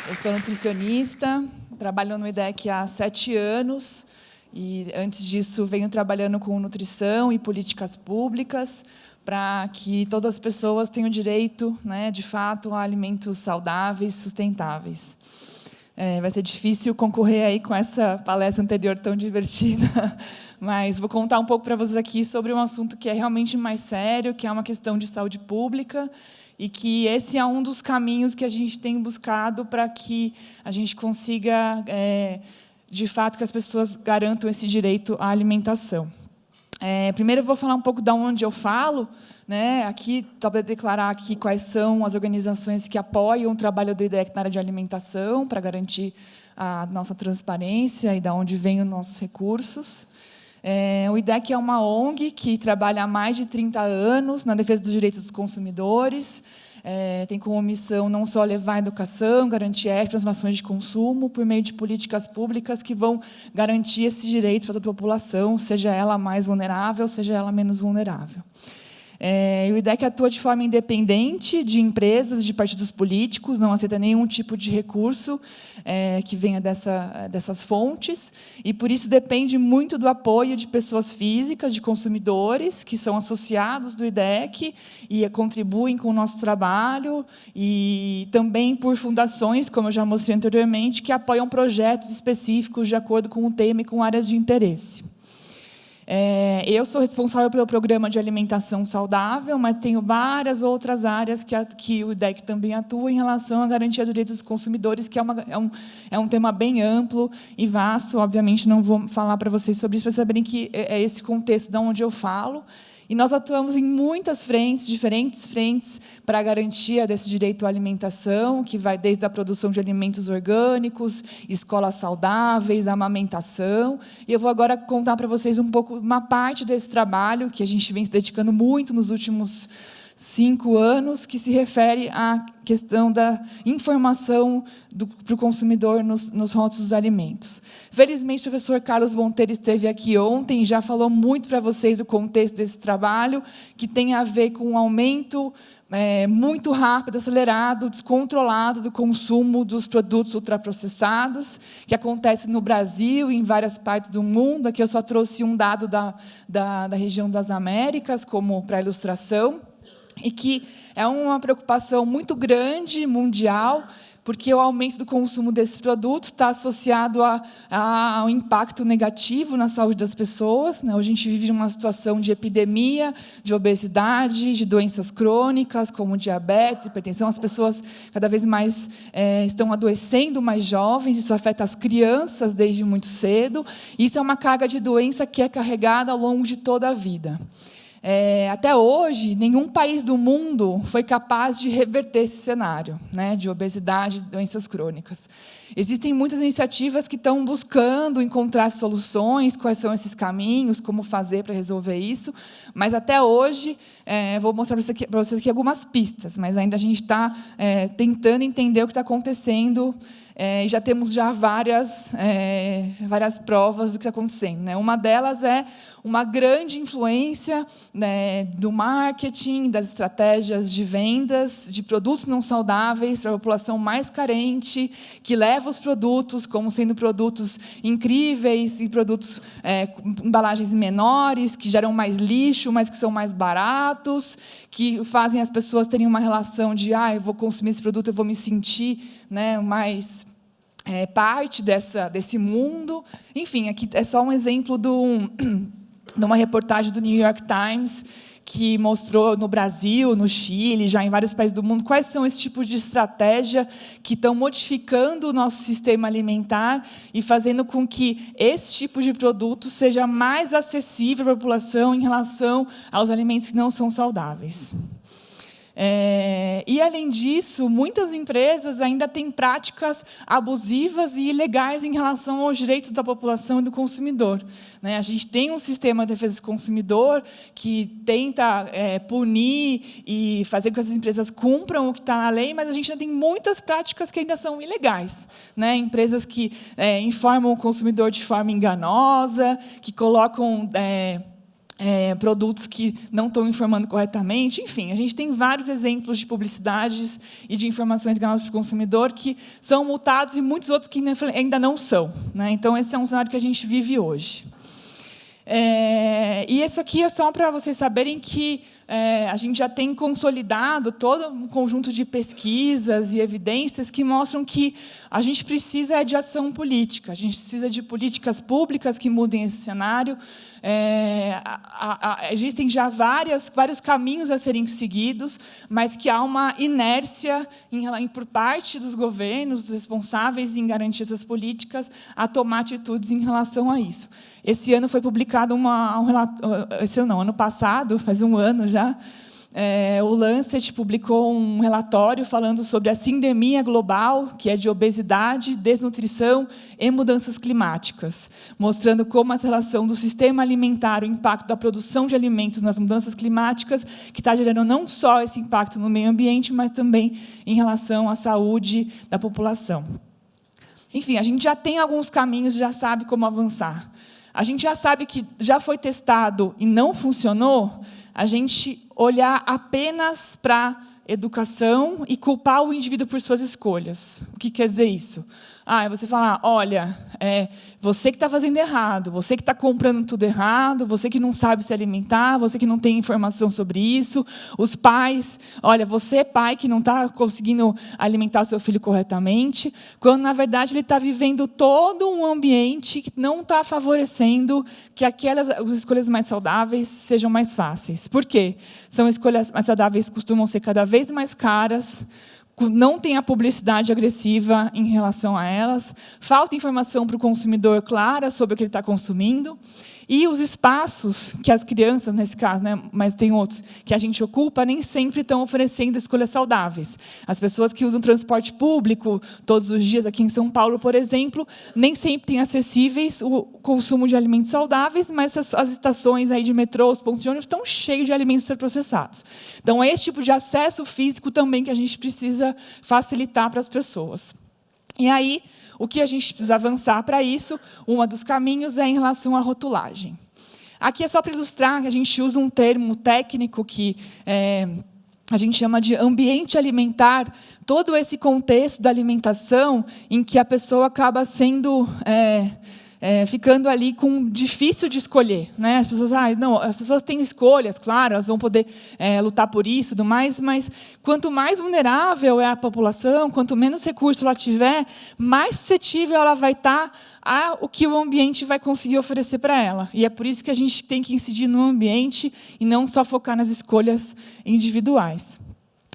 Eu sou nutricionista, trabalho no IDEC há 7 anos e, antes disso, venho trabalhando com nutrição e políticas públicas para que todas as pessoas tenham direito, de fato, a alimentos saudáveis, sustentáveis. Vai ser difícil concorrer aí com essa palestra anterior tão divertida, mas vou contar um pouco para vocês aqui sobre um assunto que é realmente mais sério, que é uma questão de saúde pública, e que esse é um dos caminhos que a gente tem buscado para que a gente consiga, de fato, que as pessoas garantam esse direito à alimentação. Primeiro eu vou falar um pouco de onde eu falo, aqui, só para declarar aqui quais são as organizações que apoiam o trabalho do IDEC na área de alimentação, para garantir a nossa transparência e de onde vêm os nossos recursos. O IDEC é uma ONG que trabalha há mais de 30 anos na defesa dos direitos dos consumidores, tem como missão não só levar a educação, garantir ética nas relações de consumo, por meio de políticas públicas que vão garantir esses direitos para toda a população, seja ela mais vulnerável, seja ela menos vulnerável. O IDEC atua de forma independente de empresas, de partidos políticos, não aceita nenhum tipo de recurso que venha dessas fontes, e, por isso, depende muito do apoio de pessoas físicas, de consumidores, que são associados do IDEC e contribuem com o nosso trabalho, e também por fundações, como eu já mostrei anteriormente, que apoiam projetos específicos de acordo com o tema e com áreas de interesse. Eu sou responsável pelo programa de alimentação saudável, mas tenho várias outras áreas que o IDEC também atua em relação à garantia dos direitos dos consumidores, que é um tema bem amplo e vasto. Obviamente, não vou falar para vocês sobre isso, para saberem que é esse contexto de onde eu falo. E nós atuamos em muitas frentes, diferentes frentes, para a garantia desse direito à alimentação, que vai desde a produção de alimentos orgânicos, escolas saudáveis, amamentação. E eu vou agora contar para vocês um pouco, uma parte desse trabalho, que a gente vem se dedicando muito nos últimos 5 anos, que se refere à questão da informação para o consumidor nos rótulos dos alimentos. Felizmente, o professor Carlos Monteiro esteve aqui ontem e já falou muito para vocês do contexto desse trabalho, que tem a ver com um aumento muito rápido, acelerado, descontrolado do consumo dos produtos ultraprocessados, que acontece no Brasil e em várias partes do mundo. Aqui eu só trouxe um dado da região das Américas, como para ilustração, e que é uma preocupação muito grande, mundial, porque o aumento do consumo desses produtos está associado a um impacto negativo na saúde das pessoas. Hoje a gente vive uma situação de epidemia, de obesidade, de doenças crônicas, como diabetes, hipertensão. As pessoas cada vez mais estão adoecendo mais jovens, isso afeta as crianças desde muito cedo. Isso é uma carga de doença que é carregada ao longo de toda a vida. Até hoje, nenhum país do mundo foi capaz de reverter esse cenário, de obesidade e doenças crônicas. Existem muitas iniciativas que estão buscando encontrar soluções, quais são esses caminhos, como fazer para resolver isso, mas, até hoje, vou mostrar para vocês aqui algumas pistas, mas ainda a gente está tentando entender o que está acontecendo. E já temos várias provas do que está acontecendo. Uma delas é uma grande influência do marketing, das estratégias de vendas de produtos não saudáveis para a população mais carente, que leva os produtos como sendo produtos incríveis e produtos com embalagens menores, que geram mais lixo, mas que são mais baratos, que fazem as pessoas terem uma relação de eu vou consumir esse produto, eu vou me sentir mais parte desse mundo. Enfim, aqui é só um exemplo de uma reportagem do New York Times, que mostrou no Brasil, no Chile, já em vários países do mundo, quais são esses tipos de estratégia que estão modificando o nosso sistema alimentar e fazendo com que esse tipo de produto seja mais acessível para a população em relação aos alimentos que não são saudáveis. E, além disso, muitas empresas ainda têm práticas abusivas e ilegais em relação aos direitos da população e do consumidor. A gente tem um sistema de defesa do consumidor que tenta punir e fazer com que as empresas cumpram o que está na lei, mas a gente ainda tem muitas práticas que ainda são ilegais. Empresas que informam o consumidor de forma enganosa, que colocam produtos que não estão informando corretamente. Enfim, a gente tem vários exemplos de publicidades e de informações enganadas para o consumidor que são multados e muitos outros que ainda não são, né? Então, esse é um cenário que a gente vive hoje. E isso aqui é só para vocês saberem que a gente já tem consolidado todo um conjunto de pesquisas e evidências que mostram que a gente precisa de ação política, a gente precisa de políticas públicas que mudem esse cenário. Existem já vários caminhos a serem seguidos, mas que há uma inércia por parte dos governos, dos responsáveis em garantir essas políticas, a tomar atitudes em relação a isso. Esse ano foi publicado ano passado, faz um ano já, o Lancet publicou um relatório falando sobre a sindemia global, que é de obesidade, desnutrição e mudanças climáticas, mostrando como a relação do sistema alimentar, o impacto da produção de alimentos nas mudanças climáticas, que está gerando não só esse impacto no meio ambiente, mas também em relação à saúde da população. Enfim, a gente já tem alguns caminhos, já sabe como avançar. A gente já sabe que já foi testado e não funcionou, a gente olhar apenas para a educação e culpar o indivíduo por suas escolhas. O que quer dizer isso? É você falar, olha, você que está fazendo errado, você que está comprando tudo errado, você que não sabe se alimentar, você que não tem informação sobre isso, os pais, olha, você pai que não está conseguindo alimentar seu filho corretamente, quando, na verdade, ele está vivendo todo um ambiente que não está favorecendo que as escolhas mais saudáveis sejam mais fáceis. Por quê? São escolhas mais saudáveis que costumam ser cada vez mais caras, não tem a publicidade agressiva em relação a elas, falta informação para o consumidor clara sobre o que ele está consumindo, e os espaços que as crianças, nesse caso, né, mas tem outros, que a gente ocupa, nem sempre estão oferecendo escolhas saudáveis. As pessoas que usam transporte público todos os dias, aqui em São Paulo, por exemplo, nem sempre têm acessíveis o consumo de alimentos saudáveis, mas as estações aí de metrô, os pontos de ônibus, estão cheios de alimentos ultraprocessados. Então, é esse tipo de acesso físico também que a gente precisa facilitar para as pessoas. E aí, o que a gente precisa avançar para isso, um dos caminhos é em relação à rotulagem. Aqui é só para ilustrar que a gente usa um termo técnico que a gente chama de ambiente alimentar, todo esse contexto da alimentação em que a pessoa acaba sendo ficando ali com difícil de escolher, né? As pessoas têm escolhas, claro, elas vão poder lutar por isso, tudo mais, mas quanto mais vulnerável é a população, quanto menos recurso ela tiver, mais suscetível ela vai estar ao que o ambiente vai conseguir oferecer para ela. E é por isso que a gente tem que incidir no ambiente e não só focar nas escolhas individuais.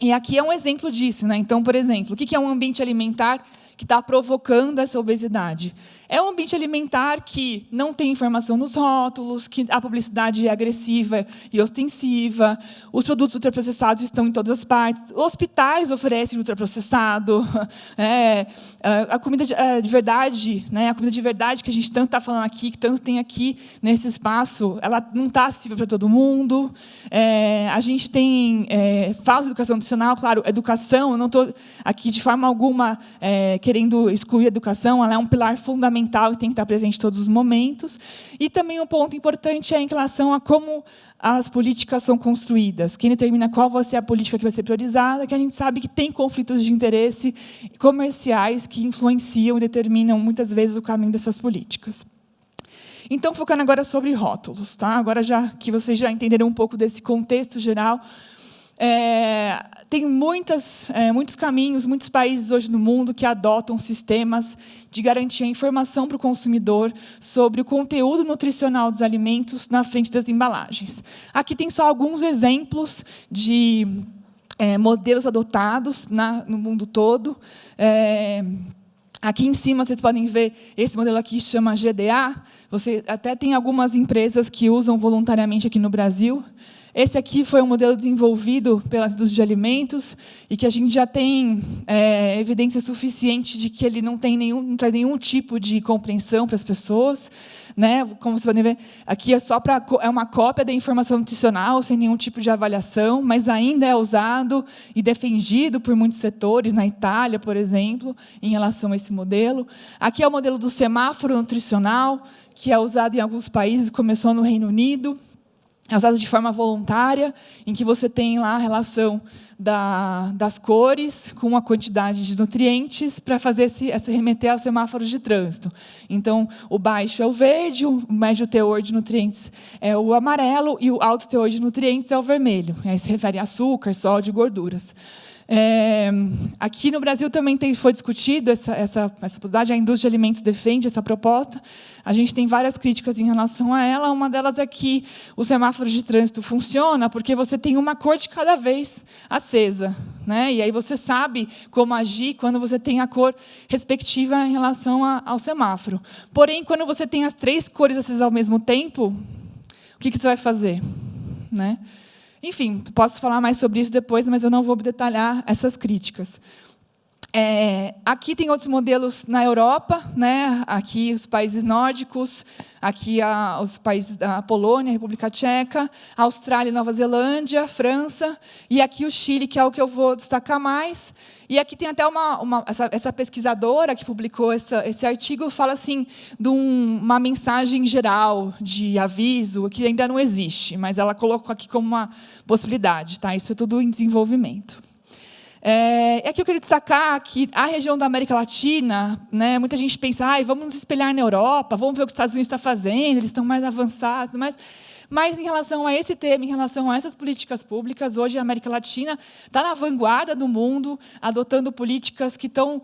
E aqui é um exemplo disso, né? Então, por exemplo, o que é um ambiente alimentar que está provocando essa obesidade? É um ambiente alimentar que não tem informação nos rótulos, que a publicidade é agressiva e ostensiva, os produtos ultraprocessados estão em todas as partes, hospitais oferecem ultraprocessado, a comida de verdade, né, a comida de verdade que a gente tanto está falando aqui, que tanto tem aqui nesse espaço, ela não está acessível para todo mundo. A gente tem falsa educação nutricional, claro, educação, eu não estou aqui de forma alguma querendo excluir a educação, ela é um pilar fundamental e tem que estar presente em todos os momentos. E também um ponto importante é em relação a como as políticas são construídas. Quem determina qual vai ser a política que vai ser priorizada, que a gente sabe que tem conflitos de interesse comerciais que influenciam e determinam, muitas vezes, o caminho dessas políticas. Então, focando agora sobre rótulos, tá? Agora que vocês já entenderam um pouco desse contexto geral, tem muitos caminhos, muitos países hoje no mundo que adotam sistemas de garantir a informação para o consumidor sobre o conteúdo nutricional dos alimentos na frente das embalagens. Aqui tem só alguns exemplos de modelos adotados no mundo todo. Aqui em cima, vocês podem ver, esse modelo aqui chama GDA. Você até tem algumas empresas que usam voluntariamente aqui no Brasil. Esse aqui foi um modelo desenvolvido pelas indústrias de alimentos e que a gente já tem evidência suficiente de que ele não traz nenhum tipo de compreensão para as pessoas, né? Como vocês podem ver, aqui é uma cópia da informação nutricional, sem nenhum tipo de avaliação, mas ainda é usado e defendido por muitos setores, na Itália, por exemplo, em relação a esse modelo. Aqui é o modelo do semáforo nutricional, que é usado em alguns países, começou no Reino Unido. é usado de forma voluntária, em que você tem lá a relação das cores com a quantidade de nutrientes para fazer esse remeter aos semáforos de trânsito. Então, o baixo é o verde, o médio teor de nutrientes é o amarelo e o alto teor de nutrientes é o vermelho. Aí se refere a açúcar, sódio e gorduras. Aqui no Brasil também foi discutida essa possibilidade, a indústria de alimentos defende essa proposta. A gente tem várias críticas em relação a ela. Uma delas é que o semáforo de trânsito funciona porque você tem uma cor de cada vez acesa, né? E aí você sabe como agir quando você tem a cor respectiva em relação ao semáforo. Porém, quando você tem as 3 cores acesas ao mesmo tempo, o que você vai fazer, né? Enfim, posso falar mais sobre isso depois, mas eu não vou detalhar essas críticas. Aqui tem outros modelos na Europa, né? Aqui os países nórdicos, aqui os países da Polônia, República Tcheca, Austrália, Nova Zelândia, França, e aqui o Chile, que é o que eu vou destacar mais. E aqui tem até essa pesquisadora que publicou esse artigo, fala assim, de uma mensagem geral de aviso, que ainda não existe, mas ela colocou aqui como uma possibilidade. Tá? Isso é tudo em desenvolvimento. Aqui eu queria destacar que a região da América Latina, né, muita gente pensa, vamos nos espelhar na Europa, vamos ver o que os Estados Unidos estão fazendo, eles estão mais avançados, mas em relação a esse tema, em relação a essas políticas públicas, hoje a América Latina está na vanguarda do mundo, adotando políticas que estão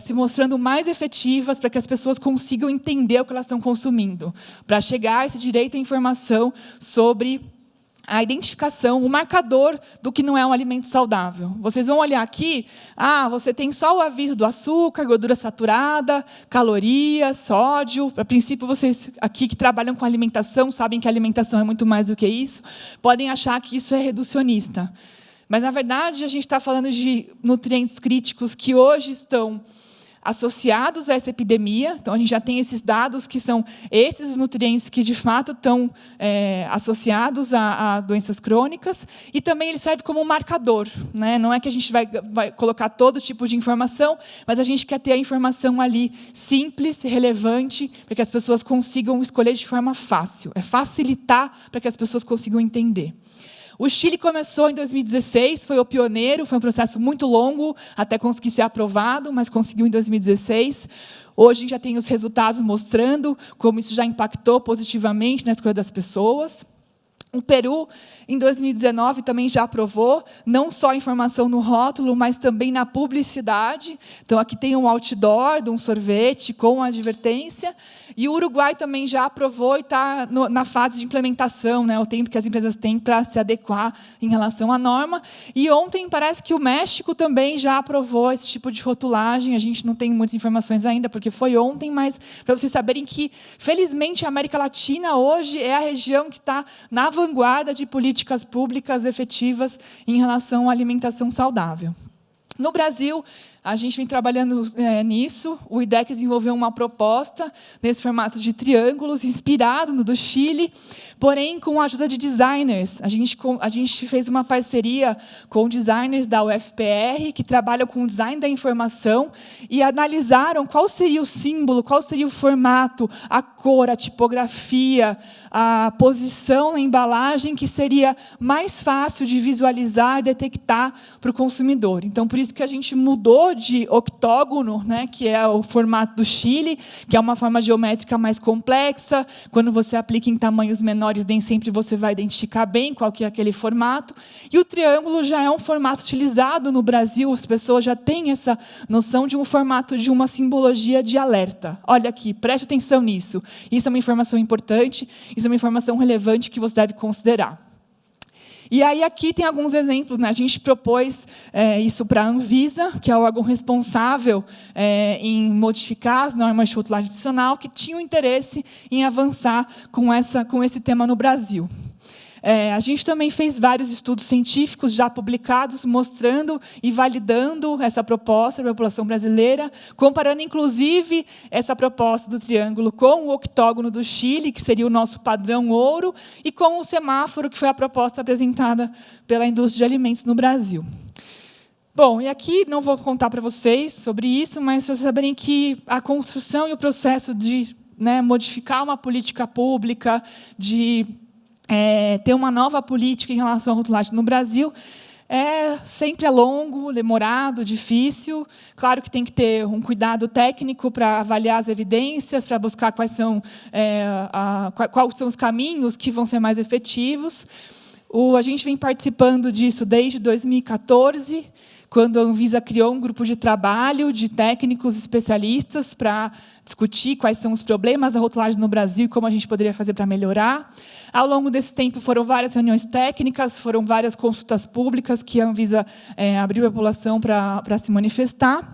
se mostrando mais efetivas para que as pessoas consigam entender o que elas estão consumindo, para chegar a esse direito à informação sobre a identificação, o marcador do que não é um alimento saudável. Vocês vão olhar aqui, você tem só o aviso do açúcar, gordura saturada, calorias, sódio. A princípio, vocês aqui que trabalham com alimentação, sabem que a alimentação é muito mais do que isso, podem achar que isso é reducionista. Mas, na verdade, a gente está falando de nutrientes críticos que hoje estão associados a essa epidemia. Então, a gente já tem esses dados que são esses nutrientes que, de fato, estão associados a doenças crônicas. E também ele serve como um marcador, né? Não é que a gente vai colocar todo tipo de informação, mas a gente quer ter a informação ali simples, relevante, para que as pessoas consigam escolher de forma fácil. É facilitar para que as pessoas consigam entender. O Chile começou em 2016, foi o pioneiro, foi um processo muito longo até conseguir ser aprovado, mas conseguiu em 2016. Hoje a gente já tem os resultados mostrando como isso já impactou positivamente na escolha das pessoas. O Peru, em 2019, também já aprovou, não só a informação no rótulo, mas também na publicidade. Então, aqui tem um outdoor de um sorvete com a advertência. E o Uruguai também já aprovou e está na fase de implementação, né, o tempo que as empresas têm para se adequar em relação à norma. E ontem, parece que o México também já aprovou esse tipo de rotulagem. A gente não tem muitas informações ainda, porque foi ontem, mas para vocês saberem que, felizmente, a América Latina hoje é a região que está na vanguarda de políticas públicas efetivas em relação à alimentação saudável. No Brasil, a gente vem trabalhando nisso. O IDEC desenvolveu uma proposta nesse formato de triângulos, inspirado no do Chile, porém com a ajuda de designers. A gente fez uma parceria com designers da UFPR, que trabalham com design da informação, e analisaram qual seria o símbolo, qual seria o formato, a cor, a tipografia, a posição na embalagem, que seria mais fácil de visualizar e detectar para o consumidor. Então, por isso que a gente mudou de octógono, né, que é o formato do Chile, que é uma forma geométrica mais complexa. Quando você aplica em tamanhos menores, nem sempre você vai identificar bem qual que é aquele formato. E o triângulo já é um formato utilizado no Brasil, as pessoas já têm essa noção de um formato de uma simbologia de alerta. Olha aqui, preste atenção nisso. Isso é uma informação importante, isso é uma informação relevante que você deve considerar. E aí aqui tem alguns exemplos, né? A gente propôs isso para a Anvisa, que é o órgão responsável em modificar as normas de rotulagem adicional, que tinham interesse em avançar com esse tema no Brasil. A gente também fez vários estudos científicos já publicados, mostrando e validando essa proposta da população brasileira, comparando, inclusive, essa proposta do triângulo com o octógono do Chile, que seria o nosso padrão ouro, e com o semáforo, que foi a proposta apresentada pela indústria de alimentos no Brasil. Bom, e aqui não vou contar para vocês sobre isso, mas para vocês saberem que a construção e o processo de modificar uma política pública, de ter uma nova política em relação à rotulagem no Brasil sempre é longo, demorado, difícil. Claro que tem que ter um cuidado técnico para avaliar as evidências, para buscar quais são os caminhos que vão ser mais efetivos. A gente vem participando disso desde 2014, quando a Anvisa criou um grupo de trabalho de técnicos especialistas para discutir quais são os problemas da rotulagem no Brasil e como a gente poderia fazer para melhorar. Ao longo desse tempo, foram várias reuniões técnicas, foram várias consultas públicas que a Anvisa abriu a população para se manifestar.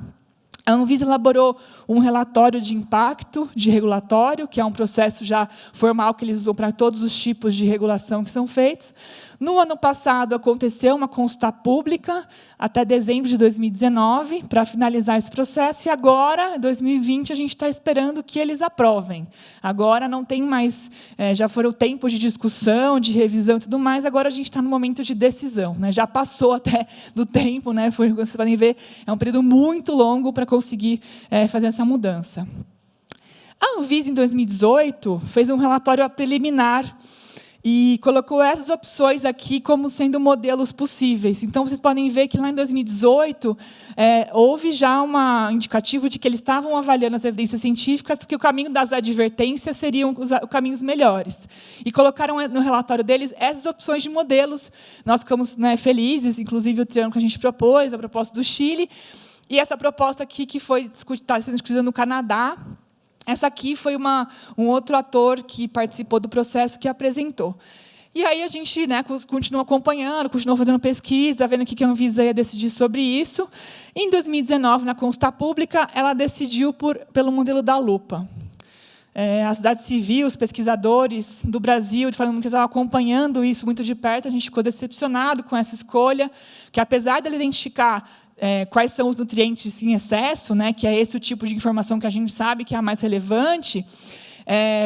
A Anvisa elaborou um relatório de impacto de regulatório, que é um processo já formal que eles usam para todos os tipos de regulação que são feitos. No ano passado, aconteceu uma consulta pública, até dezembro de 2019, para finalizar esse processo, e agora, em 2020, a gente está esperando que eles aprovem. Agora não tem mais, já foram tempos de discussão, de revisão e tudo mais, agora a gente está no momento de decisão. Já passou até do tempo, vocês podem ver, é um período muito longo para conseguir fazer essa mudança. A Anvisa, em 2018, fez um relatório preliminar e colocou essas opções aqui como sendo modelos possíveis. Então, vocês podem ver que, lá em 2018, houve já um indicativo de que eles estavam avaliando as evidências científicas, que o caminho das advertências seriam os caminhos melhores. E colocaram no relatório deles essas opções de modelos. Nós ficamos felizes, inclusive o triângulo que a gente propôs, a proposta do Chile, e essa proposta aqui que está sendo discutida no Canadá. Essa aqui foi um outro ator que participou do processo que apresentou. E aí a gente continua acompanhando, continua fazendo pesquisa, vendo o que a Anvisa ia decidir sobre isso. Em 2019, na consulta pública, ela decidiu pelo modelo da lupa. A sociedade civil, os pesquisadores do Brasil, falando que estavam acompanhando isso muito de perto, a gente ficou decepcionado com essa escolha, que, apesar dela identificar quais são os nutrientes em excesso, que é esse o tipo de informação que a gente sabe que é a mais relevante,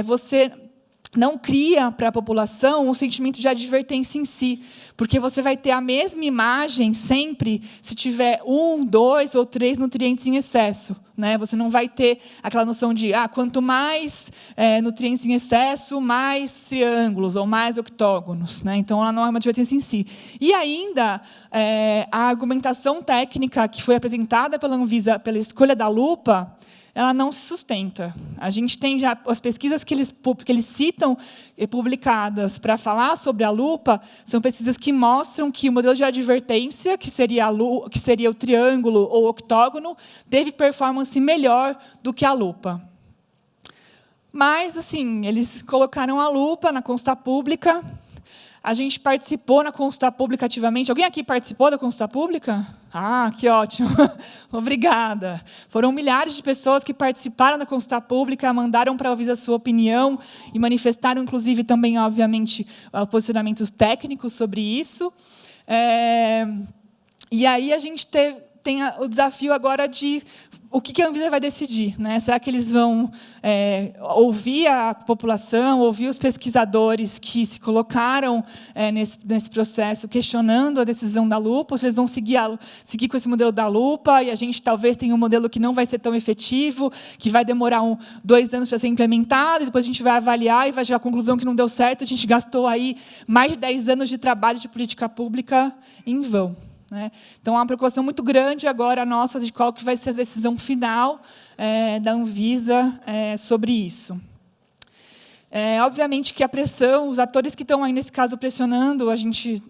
você não cria para a população um sentimento de advertência em si, porque você vai ter a mesma imagem sempre se tiver 1, 2 ou 3 nutrientes em excesso. Você não vai ter aquela noção de quanto mais nutrientes em excesso, mais triângulos ou mais octógonos. Então, ela não é uma advertência em si. E ainda, a argumentação técnica que foi apresentada pela Anvisa pela escolha da lupa, ela não se sustenta. A gente tem já as pesquisas que eles citam publicadas para falar sobre a lupa, são pesquisas que mostram que o modelo de advertência, que seria o triângulo ou octógono, teve performance melhor do que a lupa. Mas, assim, eles colocaram a lupa na consulta pública. A gente participou na consulta pública ativamente. Alguém aqui participou da consulta pública? Que ótimo. Obrigada. Foram milhares de pessoas que participaram da consulta pública, mandaram para a Anvisa a sua opinião e manifestaram, inclusive, também, obviamente, posicionamentos técnicos sobre isso. E aí a gente tem o desafio agora de o que a Anvisa vai decidir. Será que eles vão ouvir a população, ouvir os pesquisadores que se colocaram nesse processo, questionando a decisão da lupa, ou se eles vão seguir com esse modelo da lupa, e a gente talvez tenha um modelo que não vai ser tão efetivo, que vai demorar 2 anos para ser implementado, e depois a gente vai avaliar e vai chegar à conclusão que não deu certo, a gente gastou aí mais de 10 anos de trabalho de política pública em vão. Então, há uma preocupação muito grande agora nossa de qual que vai ser a decisão final da Anvisa sobre isso. Obviamente que a pressão, os atores que estão aí, nesse caso, pressionando, a gente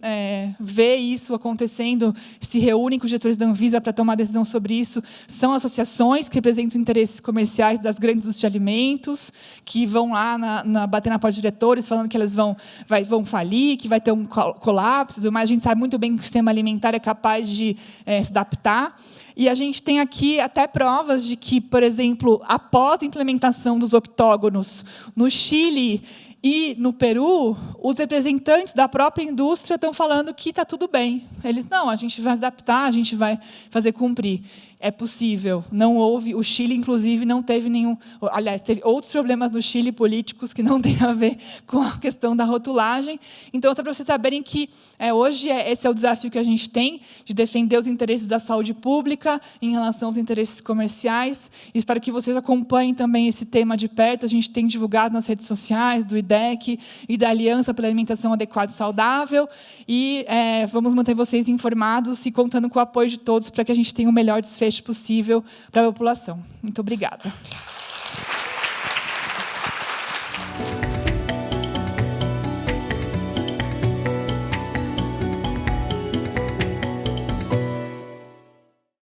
vê isso acontecendo, se reúnem com os diretores da Anvisa para tomar decisão sobre isso, são associações que representam os interesses comerciais das grandes indústrias de alimentos, que vão lá bater na porta dos diretores, falando que elas vão falir, que vai ter um colapso, mas a gente sabe muito bem que o sistema alimentar é capaz de se adaptar. E a gente tem aqui até provas de que, por exemplo, após a implementação dos octógonos no Chile e no Peru, os representantes da própria indústria estão falando que está tudo bem. Eles, não, a gente vai se adaptar, a gente vai fazer cumprir. É possível. Não houve, o Chile, inclusive, não teve nenhum... Aliás, teve outros problemas no Chile políticos que não têm a ver com a questão da rotulagem. Então, para vocês saberem que hoje esse é o desafio que a gente tem, de defender os interesses da saúde pública em relação aos interesses comerciais. Espero que vocês acompanhem também esse tema de perto. A gente tem divulgado nas redes sociais do IDEC, IDEC e da Aliança pela Alimentação Adequada e Saudável. E vamos manter vocês informados e contando com o apoio de todos para que a gente tenha o melhor desfecho possível para a população. Muito obrigada.